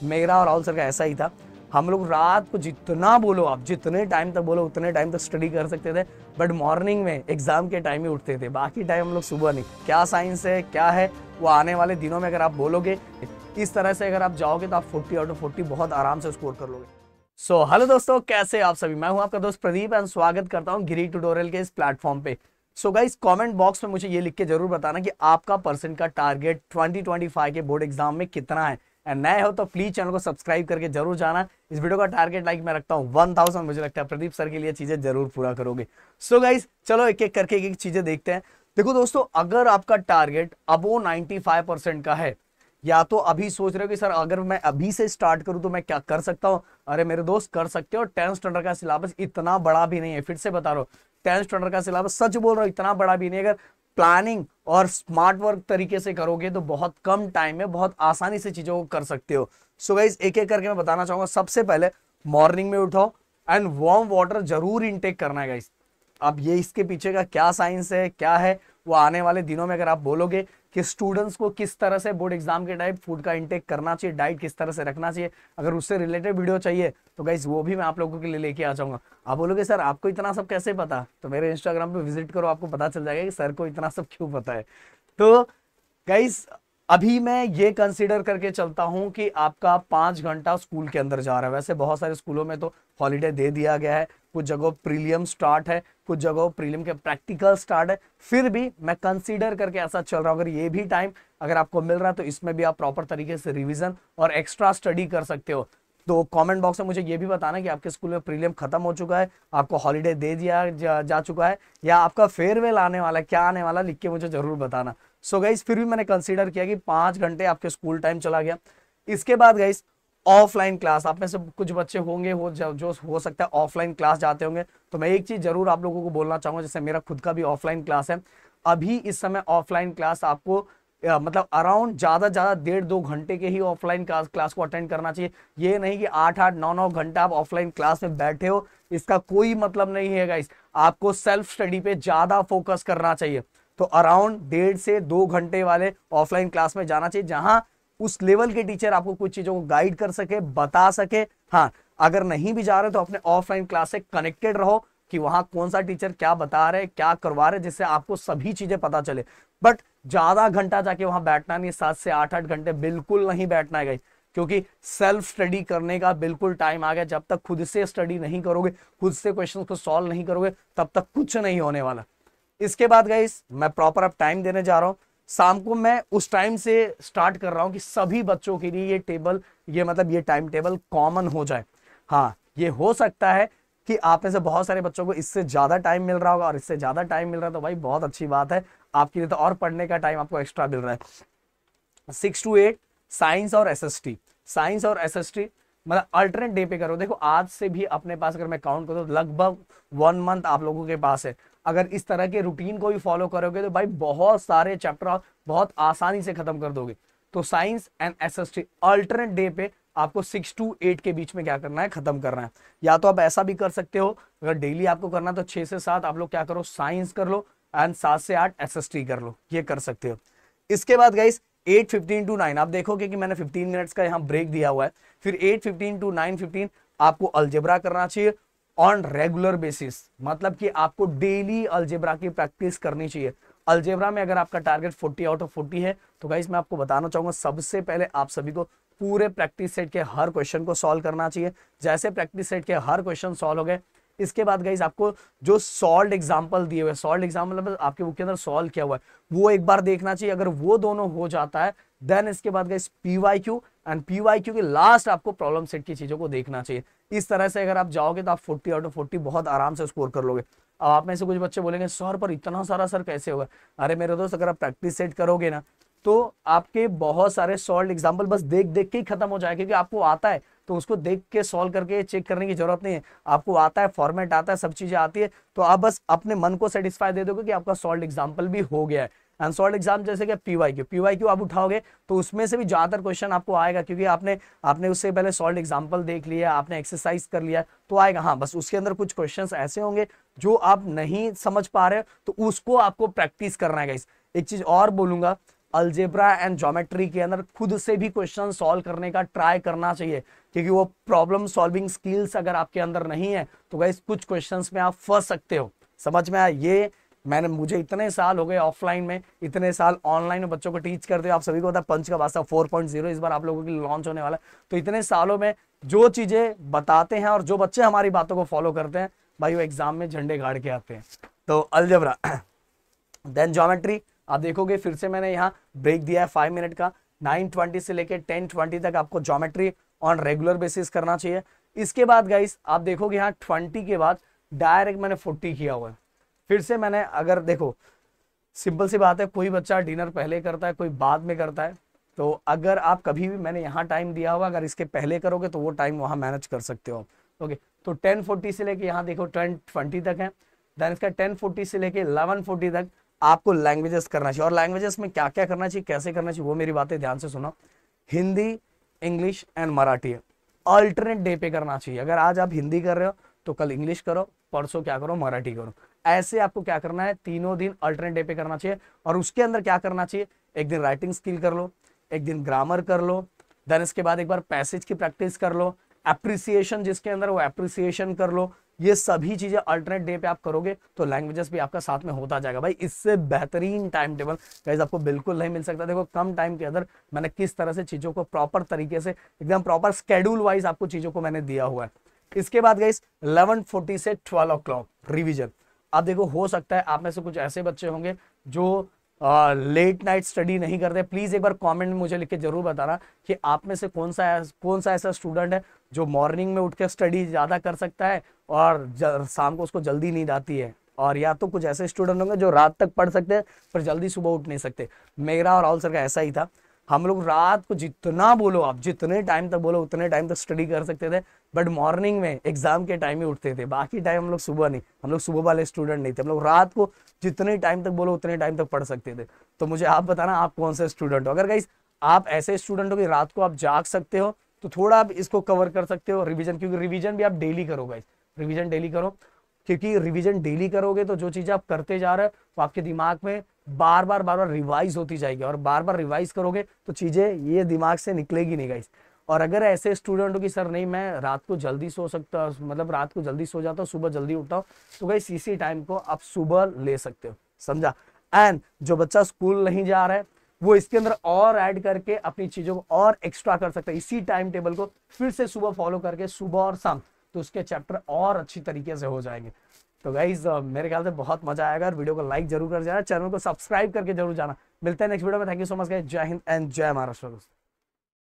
मेरा और राहुल सर का ऐसा ही था। हम लोग रात को जितना बोलो, आप जितने टाइम तक बोलो उतने टाइम तक स्टडी कर सकते थे, बट मॉर्निंग में एग्जाम के टाइम ही उठते थे, बाकी टाइम हम लोग सुबह नहीं। क्या साइंस है क्या है वो आने वाले दिनों में अगर आप बोलोगे इस तरह से, अगर आप जाओगे तो आप 40 आउट ऑफ 40 बहुत आराम से स्कोर कर लोगे। सो हेलो दोस्तों, कैसे आप सभी। मैं हूं आपका दोस्त प्रदीप एंड स्वागत करता हूं गिरी ट्यूटोरियल के इस प्लेटफॉर्म पे। सो गाइस, कमेंट बॉक्स में मुझे ये लिख के जरूर बताना कि आपका परसेंट का टारगेट 2025 के बोर्ड एग्जाम में कितना है। एंड नए हो तो प्लीज चैनल को सब्सक्राइब करके जरूर जाना। इस वीडियो का टारगेट लाइक मैं रखता हूँ 1000। मुझे लगता है प्रदीप सर के लिए चीजें जरूर पूरा करोगे। सो गाइस, चलो एक एक करके एक चीजें देखते हैं। देखो दोस्तों, अगर आपका टारगेट अबो 95% का है, या तो अभी सोच रहे हो कि सर अगर मैं अभी से स्टार्ट करूं तो मैं क्या कर सकता हूं। अरे मेरे दोस्त, कर सकते हो। 10th स्टैंडर्ड का सिलेबस इतना बड़ा भी नहीं है, फिर से बता रहा हूं 10th स्टैंडर्ड का सिलेबस, सच बोल रहा हूं, इतना बड़ा भी नहीं। अगर प्लानिंग और स्मार्ट वर्क तरीके से करोगे तो बहुत कम टाइम में बहुत आसानी से चीजों को कर सकते हो। सो गाइस, एक एक करके मैं बताना चाहूंगा। सबसे पहले मॉर्निंग में उठो एंड वार्म वाटर जरूर इनटेक करना है गाइस। अब ये इसके पीछे का क्या साइंस है क्या है वो आने वाले दिनों में अगर आप बोलोगे कि स्टूडेंट्स को किस तरह से बोर्ड एग्जाम के टाइम फूड का इंटेक करना चाहिए, डाइट किस तरह से रखना चाहिए, अगर उससे रिलेटेड वीडियो चाहिए तो गाइस वो भी मैं आप लोगों के लिए लेके आ जाऊंगा। आप बोलोगे सर आपको इतना सब कैसे पता, तो मेरे इंस्टाग्राम पे विजिट करो, आपको पता चल जाएगा कि सर को इतना सब क्यों पता है। तो गाइस, अभी मैं ये कंसीडर करके चलता हूं कि आपका 5 घंटा स्कूल के अंदर जा रहा है। वैसे बहुत सारे स्कूलों में तो हॉलीडे दे दिया गया है, कुछ जगहों प्रीलियम स्टार्ट है, कुछ जगहों प्रीलियम के प्रैक्टिकल स्टार्ट है, फिर भी मैं कंसीडर करके ऐसा चल रहा हूं। अगर ये भी टाइम अगर आपको मिल रहा है तो इसमें भी आप प्रॉपर तरीके से रिविजन और एक्स्ट्रा स्टडी कर सकते हो। तो कमेंट बॉक्स में मुझे ये भी बताना कि आपके स्कूल में प्रीलियम खत्म हो चुका है, आपको हॉलीडे दे दिया जा चुका है, या आपका फेयरवेल आने वाला है, क्या आने वाला, लिख के मुझे जरूर बताना। सो गाइस, फिर भी मैंने कंसीडर किया कि 5 घंटे आपके स्कूल टाइम चला गया। इसके बाद गाइस, ऑफलाइन क्लास। आप में से कुछ बच्चे होंगे जो हो सकता है ऑफलाइन क्लास जाते होंगे, तो मैं एक चीज जरूर आप लोगों को बोलना चाहूंगा, जैसे मेरा खुद का भी ऑफलाइन क्लास है। अभी इस समय ऑफलाइन क्लास आपको मतलब अराउंड ज्यादा 1.5-2 घंटे के ही ऑफलाइन क्लास को अटेंड करना चाहिए। ये नहीं कि 8-9 घंटा आप ऑफलाइन क्लास में बैठे हो, इसका कोई मतलब नहीं है गाइस। आपको सेल्फ स्टडी पे ज्यादा फोकस करना चाहिए। तो अराउंड 1.5 से 2 घंटे वाले ऑफलाइन क्लास में जाना चाहिए, जहां उस लेवल के टीचर आपको कुछ चीजों को गाइड कर सके, बता सके। हाँ, अगर नहीं भी जा रहे तो अपने ऑफलाइन क्लास से कनेक्टेड रहो कि वहां कौन सा टीचर क्या बता रहे, क्या करवा रहे, जिससे आपको सभी चीजें पता चले। बट ज्यादा घंटा जाके वहां बैठना नहीं, 7 से 8 घंटे बिल्कुल नहीं बैठना है, क्योंकि सेल्फ स्टडी करने का बिल्कुल टाइम आ गया। जब तक खुद से स्टडी नहीं करोगे, खुद से क्वेश्चन को सॉल्व नहीं करोगे, तब तक कुछ नहीं होने वाला। इसके बाद गाइस, मैं प्रॉपर अब टाइम देने जा रहा हूं। शाम को मैं उस टाइम से स्टार्ट कर रहा हूं कि सभी बच्चों के लिए ये टाइम टेबल कॉमन हो जाए। हाँ, ये हो सकता है कि आप में से बहुत सारे बच्चों को इससे ज्यादा टाइम मिल रहा होगा, और इससे ज्यादा टाइम मिल रहा है तो भाई बहुत अच्छी बात है, आपके लिए तो और पढ़ने का टाइम आपको एक्स्ट्रा मिल रहा है। 6 to 8 साइंस और एसएसटी मतलब अल्टरनेट डे पे करो। देखो, आज से भी अपने पास अगर मैं काउंट करूं तो लगभग 1 मंथ आप लोगों के पास है। अगर इस तरह के रूटीन को भी फॉलो करोगे तो भाई बहुत सारे चैप्टर बहुत आसानी से खत्म कर दोगे। तो science and SST alternate day पे आपको 6 to 8 के बीच में क्या करना है, खत्म करना है। या तो आप ऐसा भी कर सकते हो, अगर डेली आपको करना तो 6 से 7 आप लोग क्या करो, साइंस कर लो, एंड 7 से 8 एसएसटी कर लो, ये कर सकते हो। इसके बाद गाइस 8:15 to 9 आप देखोगे कि मैंने 15 मिनट्स का यहाँ ब्रेक दिया हुआ है। फिर 8:15 to 9:15 आपको अलजेब्रा करना चाहिए ऑन रेगुलर बेसिस, मतलब कि आपको डेली अलजेब्रा की प्रैक्टिस करनी चाहिए। अलजेब्रा में अगर आपका टारगेट 40 आउट ऑफ 40 है तो गाइस मैं आपको बताना चाहूंगा, सबसे पहले आप सभी को पूरे प्रैक्टिस सेट के हर क्वेश्चन को सॉल्व करना चाहिए। जैसे प्रैक्टिस सेट के हर क्वेश्चन सॉल्व हो गए, इसके बाद गाइस आपको जो सॉल्व एग्जाम्पल दिए हुए, सॉल्व एग्जाम्पल मतलब आपके बुक के अंदर सॉल्व किया हुआ है, वो एक बार देखना चाहिए। अगर वो दोनों हो जाता है, देन इसके बाद गाइस पीवाईक्यू, एंड पीवाईक्यू के लास्ट आपको प्रॉब्लम सेट की चीजों को देखना चाहिए। इस तरह से अगर आप जाओगे तो आप 40 आउट ऑफ 40 बहुत आराम से स्कोर कर लोगे। अब आप में से कुछ बच्चे बोलेंगे सर पर इतना सारा सर कैसे होगा। अरे मेरे दोस्त, अगर आप प्रैक्टिस सेट करोगे ना तो आपके बहुत सारे सॉल्व एग्जाम्पल बस देख देख के ही खत्म हो जाएगा, क्योंकि आपको आता है तो उसको देख के सॉल्व करके चेक करने की जरूरत नहीं है। आपको आता है, फॉर्मेट आता है, सब चीजें आती है, तो आप बस अपने मन को सेटिस्फाई दे दोगे कि आपका सॉल्व एग्जाम्पल भी हो गया है। एंड सॉल्व एग्जाम जैसे कि पीवाईक्यू आप उठाओगे तो उसमें से भी ज्यादातर क्वेश्चन आपको आएगा, क्योंकि आपने उससे पहले सॉल्व एग्जाम्पल देख लिया, आपने एक्सरसाइज कर लिया, तो आएगा। हाँ, बस उसके अंदर कुछ क्वेश्चन ऐसे होंगे जो आप नहीं समझ पा रहे, तो उसको आपको प्रैक्टिस करना है गाइस। एक चीज और बोलूंगा, अलजेब्रा एंड ज्योमेट्री के अंदर खुद से भी क्वेश्चन सॉल्व करने का ट्राई करना चाहिए, क्योंकि वो प्रॉब्लम सॉल्विंग स्किल्स अगर आपके अंदर नहीं है तो गाइस कुछ क्वेश्चंस में आप फंस सकते हो। समझ में आया? ये मुझे इतने साल हो गए ऑफलाइन में, इतने साल ऑनलाइन में बच्चों को टीच करते हो। आप सभी को पता है पंच का भाषा 4.0 इस बार आप लोगों के लिए लॉन्च होने वाला है। तो इतने सालों में जो चीजें बताते हैं और जो बच्चे हमारी बातों को फॉलो करते हैं भाई, वो एग्जाम में झंडे गाड़ के आते हैं। तो अलजेब्रा देन ज्योमेट्री आप देखोगे, फिर से मैंने यहाँ ब्रेक दिया है 5 मिनट का। 9:20 से लेके 10:20 तक आपको ज्योमेट्री ऑन रेगुलर बेसिस करना चाहिए। इसके बाद गाइस आप देखोगे यहाँ 20 के बाद डायरेक्ट मैंने 40 किया हुआ है। फिर से मैंने, अगर देखो सिंपल सी बात है, कोई बच्चा डिनर पहले करता है, कोई बाद में करता है। तो अगर आप कभी भी, मैंने यहाँ टाइम दिया हुआ, अगर इसके पहले करोगे तो वो टाइम वहां मैनेज कर सकते हो। ओके, तो 10:40 से लेके यहाँ देखो 10:20 तक है। देन इसका 10:40 से लेके 11:40 तक आपको लैंग्वेजेस करना चाहिए। और लैंग्वेजेस में क्या क्या करना चाहिए, कैसे करना चाहिए, वो मेरी बातें ध्यान से सुनो। Hindi, English and Marathi alternate day पे करना चाहिए। अगर आज आप हिंदी कर रहे हो तो कल इंग्लिश करो, परसों क्या करो, मराठी करो। ऐसे आपको क्या करना है, तीनों दिन अल्टरनेट डे पे करना चाहिए। और उसके अंदर क्या करना चाहिए, एक दिन राइटिंग स्किल कर लो, एक दिन ग्रामर कर लो, देन इसके बाद एक बार पैसेज की प्रैक्टिस कर लो, एप्रिसिएशन जिसके अंदर वो एप्रिसिएशन कर लो। ये सभी चीजें अल्टरनेट डे पे आप करोगे तो लैंग्वेजेस भी आपका साथ में होता जाएगा। भाई इससे बेहतरीन टाइम टेबल गाइस आपको बिल्कुल नहीं मिल सकता। देखो कम टाइम के अंदर मैंने किस तरह से चीजों को प्रॉपर तरीके से, एकदम प्रॉपर स्केड्यूल वाइज आपको चीजों को मैंने दिया हुआ है। इसके बाद गाइस 11:40 से 12 o'clock रिविजन। आप देखो, हो सकता है आप में से कुछ ऐसे बच्चे होंगे जो लेट नाइट स्टडी नहीं करते। प्लीज एक बार कमेंट में मुझे लिख के जरूर बताना कि आप में से कौन सा ऐसा स्टूडेंट है जो मॉर्निंग में उठ के स्टडी ज्यादा कर सकता है और शाम को उसको जल्दी नींद आती है। और या तो कुछ ऐसे स्टूडेंट होंगे जो रात तक पढ़ सकते हैं पर जल्दी सुबह उठ नहीं सकते। मेरा और राहुल सर का ऐसा ही था। हम लोग रात को जितना बोलो, आप जितने टाइम तक बोलो उतने टाइम तक स्टडी कर सकते थे, बट मॉर्निंग में एग्जाम के टाइम ही उठते थे। बाकी टाइम हम लोग सुबह नहीं, हम लोग सुबह वाले स्टूडेंट नहीं थे। हम लोग रात को जितने टाइम तक बोलो उतने टाइम तक पढ़ सकते थे। तो मुझे आप बताना आप कौन से स्टूडेंट हो। अगर गाइस आप ऐसे स्टूडेंट हो कि रात को आप जाग सकते हो तो थोड़ा आप इसको कवर कर सकते हो रिवीजन, क्योंकि रिवीजन भी आप डेली करो गाइस, रिवीजन डेली करो। क्योंकि रिवीजन डेली करोगे तो जो चीजें आप करते जा रहे हो वो आपके दिमाग में बार बार रिवाइज होती जाएगी, और बार बार रिवाइज करोगे तो चीजें ये दिमाग से निकलेगी नहीं गाइस। और अगर ऐसे स्टूडेंट हो कि सर नहीं मैं रात को जल्दी सो सकता, मतलब रात को जल्दी सो जाता हूँ, सुबह जल्दी उठता हूँ, तो गाइस इसी टाइम को आप सुबह ले सकते हो, समझा। एंड जो बच्चा स्कूल नहीं जा रहा है वो इसके अंदर और ऐड करके अपनी चीजों को और एक्स्ट्रा कर सकता है। इसी टाइम टेबल को फिर से सुबह फॉलो करके सुबह और शाम, तो उसके चैप्टर और अच्छी तरीके से हो जाएंगे। तो गाइज मेरे ख्याल से बहुत मजा आएगा। वीडियो को लाइक जरूर कर जाना, चैनल को सब्सक्राइब करके जरूर जाना। मिलते हैं नेक्स्ट वीडियो में। Thank you so much guys. जय हिंद एंड जय महाराष्ट्र।